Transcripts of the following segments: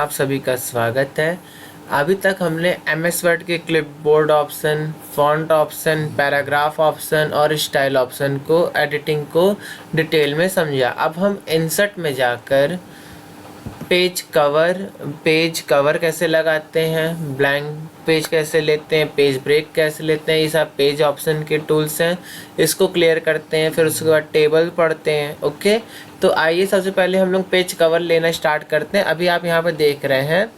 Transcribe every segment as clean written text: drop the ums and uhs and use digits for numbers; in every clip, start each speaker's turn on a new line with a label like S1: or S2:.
S1: आप सभी का स्वागत है। अभी तक हमने एमएस वर्ड के clipboard option, font option, paragraph option और स्टाइल ऑप्शन को एडिटिंग को डिटेल में समझा। अब हम इंसर्ट में जाकर पेज कवर कैसे लगाते हैं, ब्लैंक पेज कैसे लेते हैं, पेज ब्रेक कैसे लेते हैं, ये सब पेज ऑप्शन के टूल्स हैं। इसको क्लियर करते हैं, फिर उसके बाद टेबल पढ़ते हैं। ओके, तो आइए सबसे पहले हम लोग पेज कवर लेना स्टार्ट करते हैं। अभी आप यहाँ पर देख रहे हैं,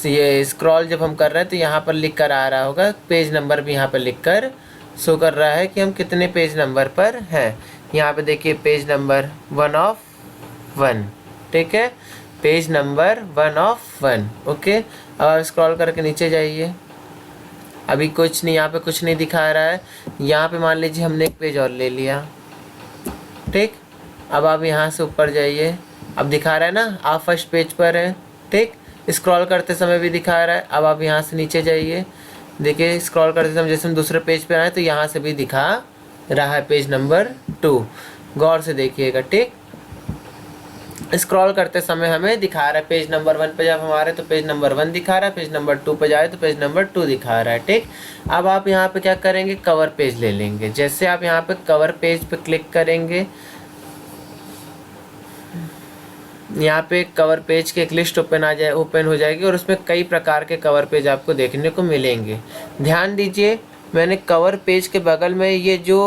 S1: ये स्क्रॉल जब हम कर रहे हैं तो यहाँ पर लिख कर आ रहा होगा, पेज नंबर भी यहाँ पर लिख कर शो कर रहा है कि हम कितने पेज नंबर पर हैं। यहाँ पे देखिए पेज नंबर 1 ऑफ 1, ठीक है, पेज नंबर 1 ऑफ 1। ओके, अब स्क्रॉल करके नीचे जाइए। अभी कुछ नहीं, यहाँ पे कुछ नहीं दिखा रहा है। यहाँ पे मान लीजिए हमने एक पेज और ले लिया, ठीक। अब आप यहाँ से ऊपर जाइए, अब दिखा रहा है ना आप फर्स्ट पेज पर हैं, ठीक। स्क्रॉल करते समय भी दिखा रहा है। अब आप यहाँ से नीचे जाइए, देखिए स्क्रॉल करते समय जैसे हम दूसरे पेज पर आए तो यहाँ से भी दिखा रहा है पेज नंबर 2। गौर से देखिएगा, ठीक। स्क्रॉल करते समय हमें दिखा रहा है पेज नंबर 1 पे जब हमारे तो पेज नंबर 1 दिखा रहा है, पेज नंबर 2 पे जाए तो पेज नंबर 2 दिखा रहा है, ठीक। अब आप यहाँ पे क्या करेंगे, कवर पेज ले लेंगे। जैसे आप यहाँ पे कवर पेज पे क्लिक करेंगे, यहाँ पे कवर पेज की एक लिस्ट ओपन हो जाएगी और उसमें कई प्रकार के कवर पेज आपको देखने को मिलेंगे। ध्यान दीजिए, मैंने कवर पेज के बगल में ये जो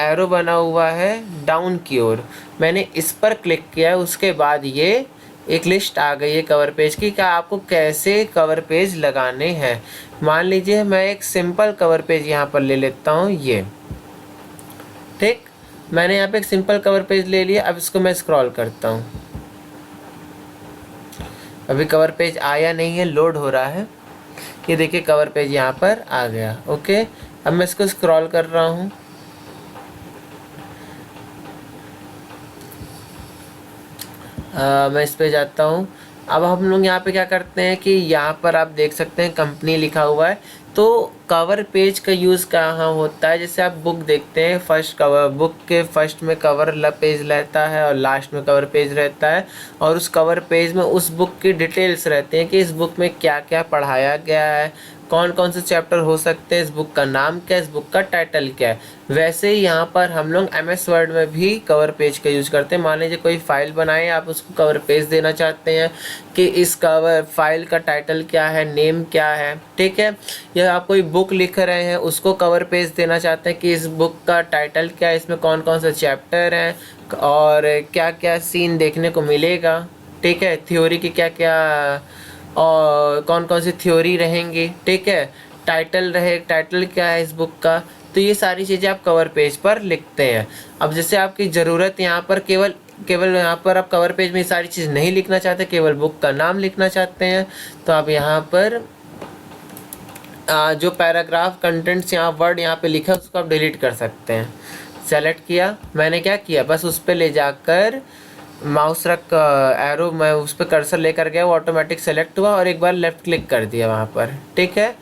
S1: एरो बना हुआ है डाउन की ओर, मैंने इस पर क्लिक किया। उसके बाद ये एक लिस्ट आ गई है कवर पेज की, क्या आपको कैसे कवर पेज लगाने हैं। मान लीजिए मैं एक सिंपल कवर पेज यहाँ पर ले लेता हूँ, ये, ठीक। मैंने यहाँ पे एक सिंपल कवर पेज ले लिया। अब इसको मैं स्क्रॉल करता हूँ, अभी कवर पेज आया नहीं है, लोड हो रहा है। ये देखिए कवर पेज यहाँ पर आ गया। ओके, अब मैं इसको स्क्रॉल कर रहा हूँ, मैं इस पे जाता हूँ। अब हम लोग यहाँ पे क्या करते हैं कि यहाँ पर आप देख सकते हैं कंपनी लिखा हुआ है। तो कवर पेज का यूज़ कहाँ होता है, जैसे आप बुक देखते हैं, फर्स्ट कवर, बुक के फर्स्ट में कवर पेज रहता है और लास्ट में कवर पेज रहता है। और उस कवर पेज में उस बुक की डिटेल्स रहती हैं कि इस बुक में क्या क्या पढ़ाया गया है, कौन कौन से चैप्टर हो सकते हैं, इस बुक का नाम क्या है, इस बुक का टाइटल क्या है। वैसे ही यहाँ पर हम लोग एमएस वर्ड में भी कवर पेज का यूज़ करते हैं। मान लीजिए कोई फाइल बनाए, आप उसको कवर पेज देना चाहते हैं कि इस कवर फाइल का टाइटल क्या है, नेम क्या है, ठीक है। या आप कोई बुक लिख रहे हैं, उसको कवर पेज देना चाहते हैं कि इस बुक का टाइटल क्या है, इसमें कौन कौन से चैप्टर हैं और क्या क्या सीन देखने को मिलेगा, ठीक है, थ्योरी की क्या क्या और कौन कौन सी थ्योरी रहेंगी, ठीक है, टाइटल क्या है इस बुक का। तो ये सारी चीज़ें आप कवर पेज पर लिखते हैं। अब जैसे आपकी ज़रूरत यहाँ पर केवल यहाँ पर आप कवर पेज में ये सारी चीज़ नहीं लिखना चाहते, केवल बुक का नाम लिखना चाहते हैं, तो आप यहाँ पर जो पैराग्राफ कंटेंट्स यहाँ वर्ड यहाँ पे लिखा है उसको आप डिलीट कर सकते हैं। सेलेक्ट किया, मैंने क्या किया, बस उस पर ले जाकर माउस रख एरो मैं उस पर कर्सर लेकर गया, वो ऑटोमेटिक सेलेक्ट हुआ और एक बार लेफ़्ट क्लिक कर दिया वहाँ पर, ठीक है।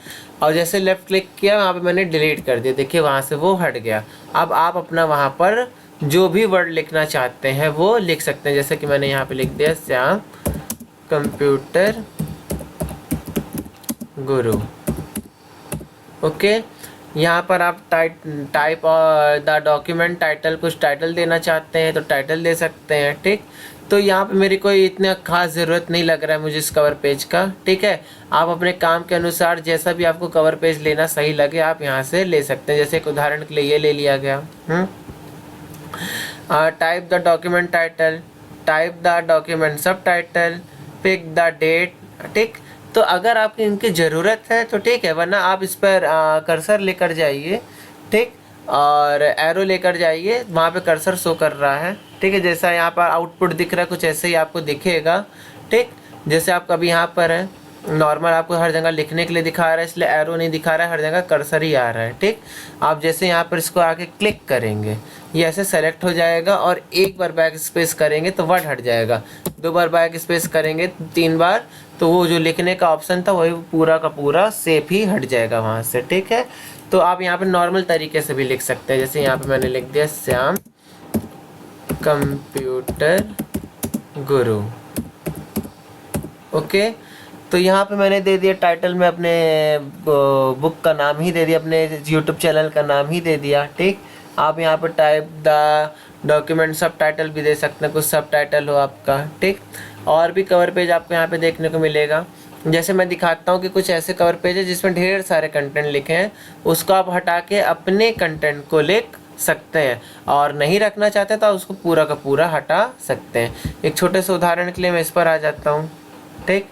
S1: और जैसे लेफ़्ट क्लिक किया वहाँ पे मैंने डिलीट कर दिया, देखिए वहाँ से वो हट गया। अब आप अपना वहाँ पर जो भी वर्ड लिखना चाहते हैं वो लिख सकते हैं। जैसे कि मैंने यहाँ पे लिख दिया श्याम कंप्यूटर गुरु। ओके, यहाँ पर आप टाइप द डॉक्यूमेंट टाइटल, कुछ टाइटल देना चाहते हैं तो टाइटल दे सकते हैं, ठीक। तो यहाँ पे मेरी कोई इतना खास ज़रूरत नहीं लग रहा है मुझे इस कवर पेज का, ठीक है। आप अपने काम के अनुसार जैसा भी आपको कवर पेज लेना सही लगे आप यहाँ से ले सकते हैं। जैसे एक उदाहरण के लिए ये ले लिया गया, type the document title, type the document सब टाइटल, पिक द डेट, ठीक। तो अगर आपकी इनकी ज़रूरत है तो ठीक है, वरना आप इस पर कर्सर लेकर जाइए, ठीक, और एरो लेकर जाइए, वहाँ पे कर्सर शो कर रहा है, ठीक है। जैसा यहाँ पर आउटपुट दिख रहा है कुछ ऐसे ही आपको दिखेगा, ठीक। जैसे आप कभी यहाँ पर हैं, नॉर्मल आपको हर जगह लिखने के लिए दिखा रहा है इसलिए एरो नहीं दिखा रहा है, हर जगह कर्सर ही आ रहा है, ठीक। आप जैसे यहाँ पर इसको आके क्लिक करेंगे ये ऐसे सेलेक्ट हो जाएगा और एक बार बैक स्पेस करेंगे तो वर्ड हट जाएगा, 2 बार बैक स्पेस करेंगे 3 बार तो वो जो लिखने का ऑप्शन था वही पूरा का पूरा सेप ही हट जाएगा वहाँ से, ठीक है। तो आप यहाँ पे नॉर्मल तरीके से भी लिख सकते हैं। जैसे यहाँ पे मैंने लिख दिया श्याम कंप्यूटर गुरु, ओके। तो यहाँ पे मैंने दे दिया टाइटल में अपने बुक का नाम ही दे दिया, अपने यूट्यूब चैनल का नाम ही दे दिया, ठीक। आप यहाँ पे टाइप द डॉक्यूमेंट सब टाइटल भी दे सकते हैं, कुछ सब टाइटल हो आपका, ठीक। और भी कवर पेज आपको यहाँ पे देखने को मिलेगा। जैसे मैं दिखाता हूँ कि कुछ ऐसे कवर पेज है जिसमें ढेर सारे कंटेंट लिखे हैं, उसको आप हटा के अपने कंटेंट को लिख सकते हैं, और नहीं रखना चाहते तो उसको पूरा का पूरा हटा सकते हैं। एक छोटे से उदाहरण के लिए मैं इस पर आ जाता हूँ, ठीक।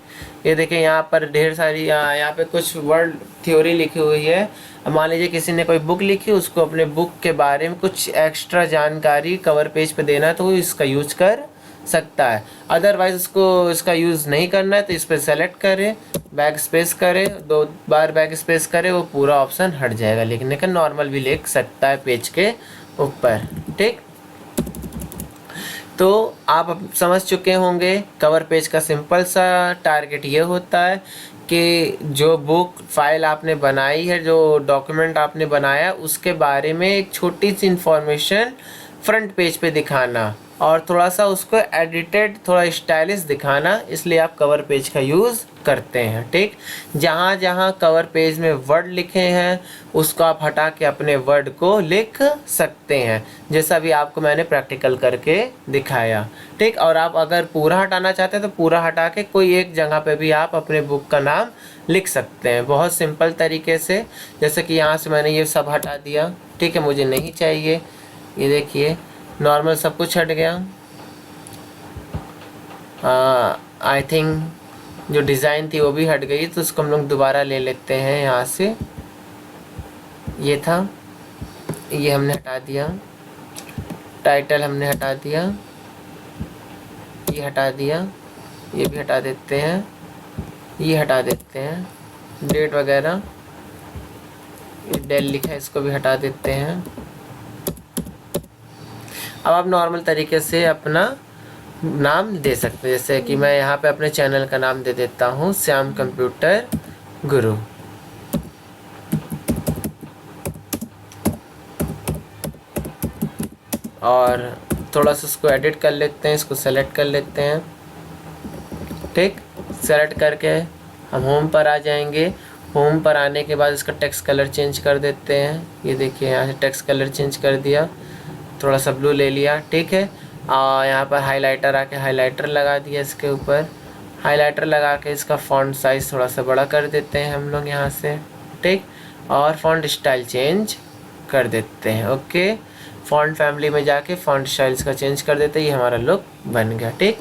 S1: ये देखिए यहाँ पर ढेर सारी यहाँ पे कुछ वर्ड थ्योरी लिखी हुई है। मान लीजिए किसी ने कोई बुक लिखी, उसको अपने बुक के बारे में कुछ एक्स्ट्रा जानकारी कवर पेज पे देना है तो वो इसका यूज कर सकता है। अदरवाइज उसको इसका यूज़ नहीं करना है तो इस पर सेलेक्ट करें, बैक स्पेस करें, 2 बार बैक स्पेस करें, वो पूरा ऑप्शन हट जाएगा लिखने का। नॉर्मल भी लिख सकता है पेज के ऊपर, ठीक। तो आप अब समझ चुके होंगे कवर पेज का सिंपल सा टारगेट ये होता है कि जो बुक फाइल आपने बनाई है, जो डॉक्यूमेंट आपने बनाया, उसके बारे में एक छोटी सी इंफॉर्मेशन फ्रंट पेज पे दिखाना और थोड़ा सा उसको एडिटेड, थोड़ा स्टाइलिश दिखाना, इसलिए आप कवर पेज का यूज़ करते हैं, ठीक। जहाँ जहाँ कवर पेज में वर्ड लिखे हैं उसको आप हटा के अपने वर्ड को लिख सकते हैं, जैसा भी आपको मैंने प्रैक्टिकल करके दिखाया, ठीक। और आप अगर पूरा हटाना चाहते हैं तो पूरा हटा के कोई एक जगह पे भी आप अपने बुक का नाम लिख सकते हैं, बहुत सिंपल तरीके से। जैसे कि यहाँ से मैंने ये सब हटा दिया, ठीक है, मुझे नहीं चाहिए। ये देखिए नॉर्मल सब कुछ हट गया। आई थिंक जो डिज़ाइन थी वो भी हट गई, तो उसको हम लोग दोबारा ले लेते हैं यहाँ से। ये था, ये हमने हटा दिया, टाइटल हमने हटा दिया, ये हटा दिया, ये भी हटा देते हैं, ये हटा देते हैं, डेट वगैरह, ये डेल लिखा है इसको भी हटा देते हैं। अब आप नॉर्मल तरीके से अपना नाम दे सकते हैं, जैसे कि मैं यहाँ पे अपने चैनल का नाम दे देता हूँ श्याम कंप्यूटर गुरु। और थोड़ा सा इसको एडिट कर लेते हैं, इसको सेलेक्ट कर लेते हैं, ठीक। सेलेक्ट करके हम होम पर आ जाएंगे। होम पर आने के बाद इसका टेक्स्ट कलर चेंज कर देते हैं। ये देखिए यहाँ से टेक्स्ट कलर चेंज कर दिया, थोड़ा सा ब्लू ले लिया, ठीक है। यहाँ पर हाइलाइटर आके हाइलाइटर लगा दिया इसके ऊपर। हाइलाइटर लगा के इसका फ़ॉन्ट साइज़ थोड़ा सा बड़ा कर देते हैं हम लोग यहाँ से, ठीक। और फ़ॉन्ट स्टाइल चेंज कर देते हैं, ओके। फ़ॉन्ट फैमिली में जाके फ़ॉन्ट स्टाइल्स का चेंज कर देते हैं, ये हमारा लुक बन गया, ठीक।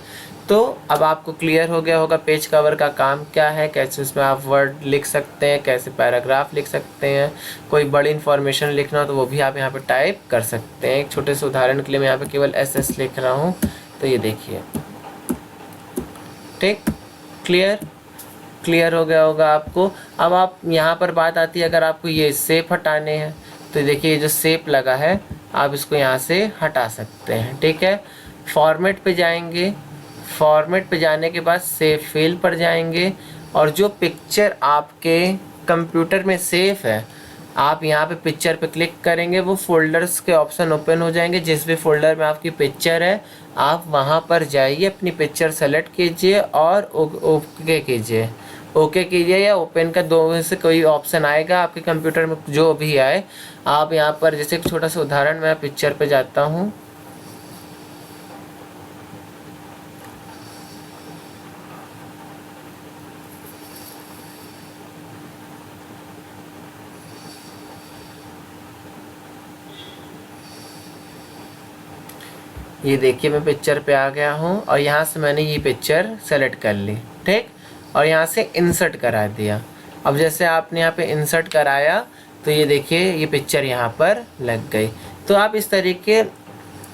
S1: तो अब आपको क्लियर हो गया होगा पेज कवर का काम क्या है, कैसे उसमें आप वर्ड लिख सकते हैं, कैसे पैराग्राफ लिख सकते हैं। कोई बड़ी इन्फॉर्मेशन लिखना हो तो वो भी आप यहाँ पे टाइप कर सकते हैं। एक छोटे से उदाहरण के लिए मैं यहाँ पे केवल SS लिख रहा हूँ, तो ये देखिए, ठीक। क्लियर हो गया होगा आपको। अब आप यहाँ पर बात आती है, अगर आपको ये शेप हटाने हैं तो देखिए ये जो शेप लगा है आप इसको यहाँ से हटा सकते हैं, ठीक है। फॉर्मेट पे जाएंगे, फॉर्मेट पे जाने के बाद सेव फाइल पर जाएंगे, और जो पिक्चर आपके कंप्यूटर में सेव है आप यहाँ पे पिक्चर पे क्लिक करेंगे, वो फोल्डर्स के ऑप्शन ओपन हो जाएंगे। जिस भी फोल्डर में आपकी पिक्चर है आप वहाँ पर जाइए, अपनी पिक्चर सेलेक्ट कीजिए और ओके कीजिए, ओके कीजिए या ओपन का, दो में से कोई ऑप्शन आएगा आपके कंप्यूटर में, जो भी आए। आप यहाँ पर जैसे एक छोटा सा उदाहरण, मैं पिक्चर पे जाता हूँ, ये देखिए मैं पिक्चर पे आ गया हूँ और यहाँ से मैंने ये पिक्चर सेलेक्ट कर ली, ठीक। और यहाँ से इंसर्ट करा दिया। अब जैसे आपने यहाँ पे इंसर्ट कराया तो ये देखिए ये पिक्चर यहाँ पर लग गई। तो आप इस तरीके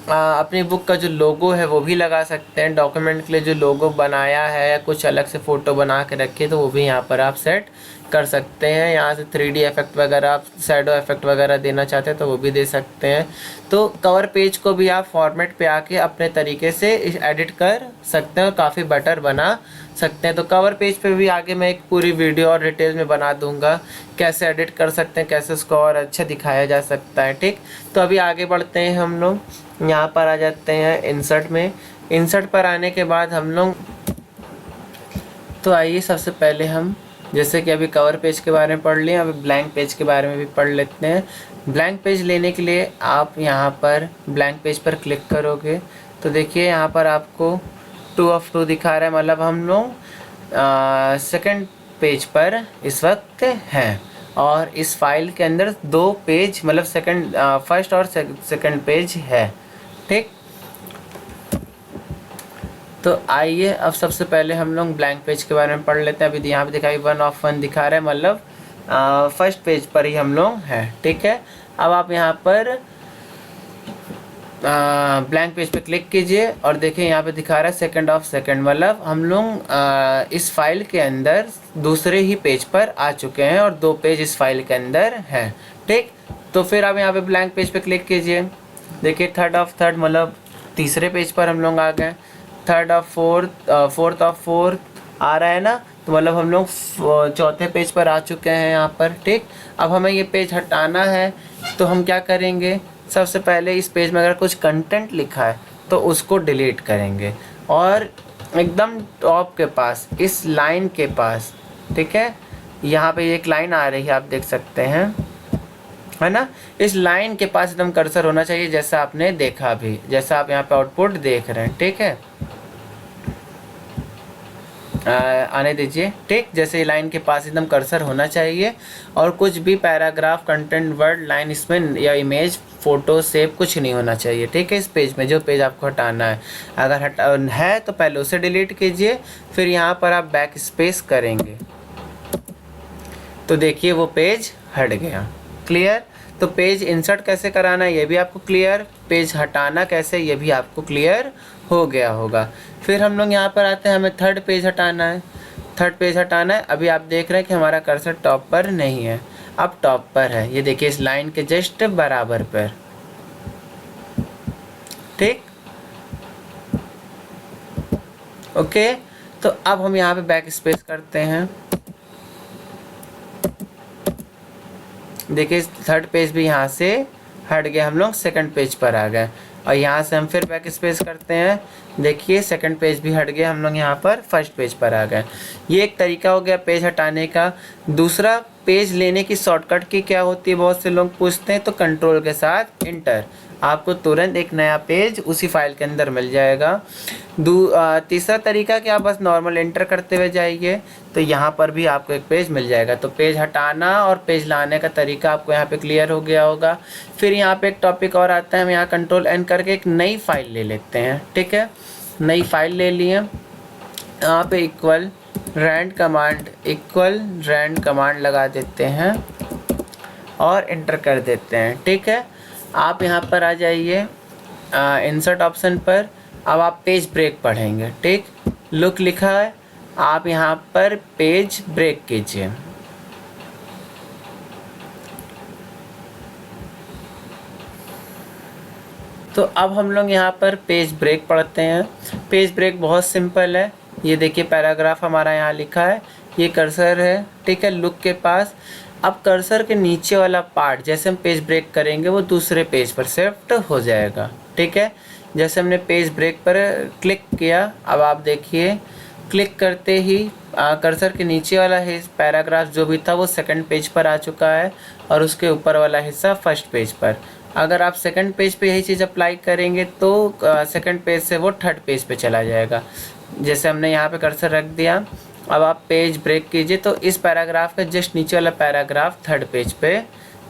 S1: अपनी बुक का जो लोगो है वो भी लगा सकते हैं। डॉक्यूमेंट के लिए जो लोगो बनाया है, कुछ अलग से फ़ोटो बना के रखे तो वो भी यहाँ पर आप सेट कर सकते हैं। यहाँ से 3D इफेक्ट वगैरह, आप शैडो इफेक्ट वगैरह देना चाहते हैं तो वो भी दे सकते हैं। तो कवर पेज को भी आप फॉर्मेट पे आके अपने तरीके से एडिट कर सकते हैं और काफ़ी बेटर बना सकते हैं। तो कवर पेज पे भी आगे मैं एक पूरी वीडियो और डिटेल में बना दूंगा कैसे एडिट कर सकते हैं, कैसे उसको और अच्छा दिखाया जा सकता है, ठीक। तो अभी आगे बढ़ते हैं, हम लोग यहाँ पर आ जाते हैं इंसर्ट में। इंसर्ट पर आने के बाद हम लोग तो आइए सबसे पहले हम, जैसे कि अभी कवर पेज के बारे में पढ़ लिए, अभी ब्लैंक पेज के बारे में भी पढ़ लेते हैं। ब्लैंक पेज लेने के लिए आप यहाँ पर ब्लैंक पेज पर क्लिक करोगे तो देखिए यहाँ पर आपको 2 of 2 दिखा रहा है, मतलब हम लोग सेकंड पेज पर इस वक्त हैं और इस फाइल के अंदर 2 पेज, मतलब फर्स्ट और सेकंड पेज है। ठीक, तो आइए अब सबसे पहले हम लोग ब्लैंक पेज के बारे में पढ़ लेते हैं। अभी यहाँ पे दिखाई 1 of 1 दिखा रहा है, मतलब फर्स्ट पेज पर ही हम लोग हैं। ठीक है, अब आप यहाँ पर ब्लैंक पेज पे क्लिक कीजिए और देखिए यहाँ पे दिखा रहा है 2nd of 2nd, मतलब हम लोग इस फाइल के अंदर दूसरे ही पेज पर आ चुके हैं और 2 पेज इस फाइल के अंदर हैं। ठीक, तो फिर आप यहाँ पे ब्लैंक पेज पे क्लिक कीजिए, देखिए 3rd of 3rd, मतलब तीसरे पेज पर हम लोग आ गए। 3rd of 4th, 4th of 4th आ रहा है ना, तो मतलब हम लोग चौथे पेज पर आ चुके हैं यहाँ पर। ठीक, अब हमें ये पेज हटाना है तो हम क्या करेंगे, सबसे पहले इस पेज में अगर कुछ कंटेंट लिखा है तो उसको डिलीट करेंगे और एकदम टॉप के पास, इस लाइन के पास, ठीक है, यहाँ पे एक लाइन आ रही है, आप देख सकते हैं, है ना, इस लाइन के पास एकदम कर्सर होना चाहिए, जैसा आपने देखा भी, जैसा आप यहाँ पे आउटपुट देख रहे हैं। ठीक है, आने दीजिए। ठीक, जैसे लाइन के पास एकदम कर्सर होना चाहिए और कुछ भी पैराग्राफ, कंटेंट, वर्ड, लाइन इसमें या इमेज, फोटो, सेव कुछ नहीं होना चाहिए। ठीक है, इस पेज में जो पेज आपको हटाना है, अगर है तो पहले उसे डिलीट कीजिए, फिर यहाँ पर आप बैक स्पेस करेंगे तो देखिए वो पेज हट गया। क्लियर, तो पेज इंसर्ट कैसे कराना है ये भी आपको क्लियर, पेज हटाना कैसे ये भी आपको क्लियर हो गया होगा। फिर हम लोग यहाँ पर आते हैं, हमें 3rd पेज हटाना है। 3rd पेज हटाना है, अभी आप देख रहे हैं कि हमारा कर्सर टॉप पर नहीं है, अब टॉप पर है, ये देखिए इस लाइन के जस्ट बराबर पर। ठीक, ओके, तो अब हम यहाँ पे बैक स्पेस करते हैं, देखिए 3rd पेज भी यहाँ से हट गया, हम लोग 2nd पेज पर आ गए और यहाँ से हम फिर बैक स्पेस करते हैं, देखिए 2nd पेज भी हट गया, हम लोग यहाँ पर 1st पेज पर आ गए। ये एक तरीका हो गया पेज हटाने का। दूसरा, पेज लेने की शॉर्टकट की क्या होती है, बहुत से लोग पूछते हैं, तो कंट्रोल के साथ इंटर, आपको तुरंत एक नया पेज उसी फाइल के अंदर मिल जाएगा। तीसरा तरीका कि आप बस नॉर्मल एंटर करते हुए जाइए तो यहाँ पर भी आपको एक पेज मिल जाएगा। तो पेज हटाना और पेज लाने का तरीका आपको यहाँ पे क्लियर हो गया होगा। फिर यहाँ पे एक टॉपिक और आता है, हम यहाँ कंट्रोल एन करके एक नई फाइल ले लेते हैं। ठीक है, नई फाइल ले लिए, यहाँ पे इक्वल रैंड कमांड लगा देते हैं और एंटर कर देते हैं। ठीक है, आप यहाँ पर आ जाइए इंसर्ट ऑप्शन पर, अब आप पेज ब्रेक पढ़ेंगे। ठीक, लुक लिखा है, आप यहाँ पर पेज ब्रेक कीजिए। तो अब हम लोग यहाँ पर पेज ब्रेक पढ़ते हैं। पेज ब्रेक बहुत सिंपल है, ये देखिए पैराग्राफ हमारा यहाँ लिखा है, ये कर्सर है, ठीक है, लुक के पास। अब कर्सर के नीचे वाला पार्ट जैसे हम पेज ब्रेक करेंगे वो दूसरे पेज पर शिफ्ट हो जाएगा। ठीक है, जैसे हमने पेज ब्रेक पर क्लिक किया, अब आप देखिए क्लिक करते ही कर्सर के नीचे वाला पैराग्राफ जो भी था वो 2nd पेज पर आ चुका है और उसके ऊपर वाला हिस्सा 1st पेज पर। अगर आप 2nd पेज पे यही चीज़ अप्लाई करेंगे तो 2nd पेज से वो 3rd पेज पे चला जाएगा। जैसे हमने यहाँ पे कर्सर रख दिया, अब आप पेज ब्रेक कीजिए तो इस पैराग्राफ का जस्ट नीचे वाला पैराग्राफ 3rd पेज पे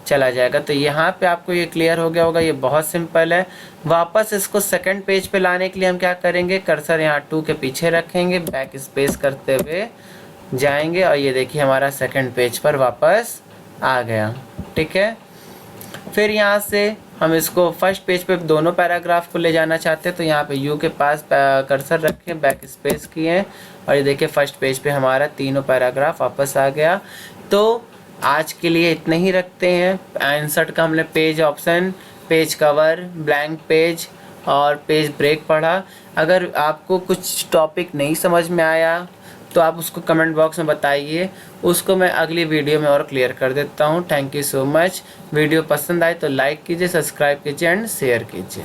S1: चला जाएगा। तो यहाँ पे आपको ये क्लियर हो गया होगा, ये बहुत सिंपल है। वापस इसको 2nd पेज पे लाने के लिए हम क्या करेंगे, कर्सर यहाँ 2 के पीछे रखेंगे, बैक स्पेस करते हुए जाएंगे और ये देखिए हमारा 2nd पेज पर वापस आ गया। ठीक है, फिर यहाँ से हम इसको 1st पेज पे दोनों पैराग्राफ को ले जाना चाहते हैं तो यहाँ पे यू के पास कर्सर रखें, बैक स्पेस किए और ये देखिए 1st पेज पे हमारा तीनों पैराग्राफ वापस आ गया। तो आज के लिए इतने ही रखते हैं। इंसर्ट का हमने page option, page cover, blank page और पेज ब्रेक पढ़ा। अगर आपको कुछ टॉपिक नहीं समझ में आया तो आप उसको कमेंट बॉक्स में बताइए, उसको मैं अगली वीडियो में और क्लियर कर देता हूँ। Thank you so much. Video पसंद आए तो लाइक कीजिए, सब्सक्राइब कीजिए एंड शेयर कीजिए।